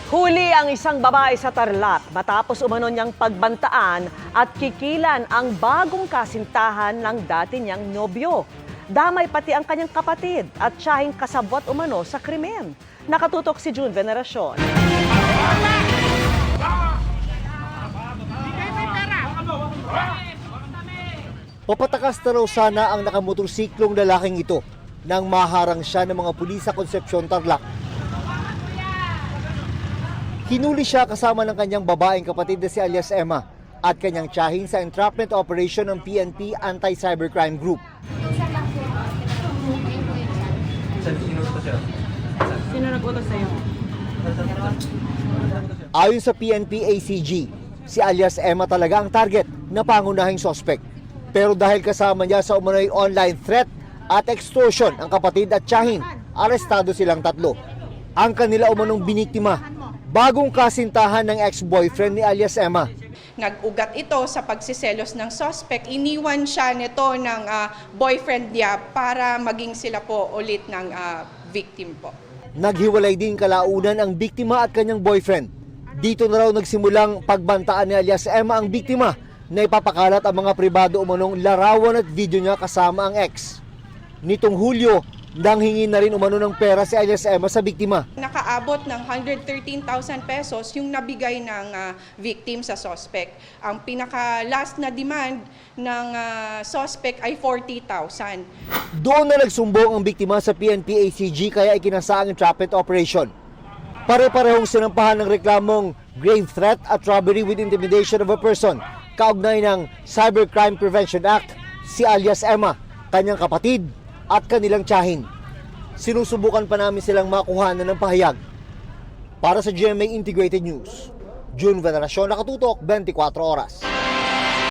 Huli ang isang babae sa Tarlac matapos umano niyang pagbantaan at kikilan ang bagong kasintahan ng dati niyang nobyo. Damay pati ang kanyang kapatid at tiyahing kasabwat umano sa krimen. Nakatutok si June Veneracion. Papatakas na raw sana ang nakamotorsiklong lalaking ito nang maharang siya ng mga pulis sa Concepcion, Tarlac. Hinuli siya kasama ng kanyang babaeng kapatid na si alias Emma at kanyang tiyahin sa entrapment operation ng PNP Anti-Cybercrime Group. Sino nag-utos sa'yo? Ayon sa PNP ACG, si alias Emma talaga ang target na pangunahing sospek. Pero dahil kasama niya sa umano'y online threat at extortion ang kapatid at tiyahin, arestado silang tatlo. Ang kanila umanong biniktima, bagong kasintahan ng ex-boyfriend ni alias Emma. Nag-ugat ito sa pagsiselos ng suspect. Iniwan siya nito ng boyfriend niya para maging sila po ulit ng victim po. Naghiwalay din kalaunan ang biktima at kanyang boyfriend. Dito na raw nagsimulang pagbantaan ni alias Emma ang biktima na ipapakalat ang mga pribado umanong larawan at video niya kasama ang ex. Nitong Hulyo, nanghingi na rin umano ng pera si alias Emma sa biktima. Nakaabot ng 113,000 pesos yung nabigay ng victim sa suspect. Ang pinaka-last na demand ng suspect ay 40,000. Doon na nagsumbong ang biktima sa PNP ACG kaya ikinasa ang entrapment operation. Pare-parehong sinampahan ng reklamong grave threat at robbery with intimidation of a person. Kaugnay ng Cybercrime Prevention Act, si alias Emma, kanyang kapatid at kanilang tiyahin. Sinusubukan pa namin silang makuhanan ng pahayag. Para sa GMA Integrated News, June Veneracion, nakatutok 24 oras.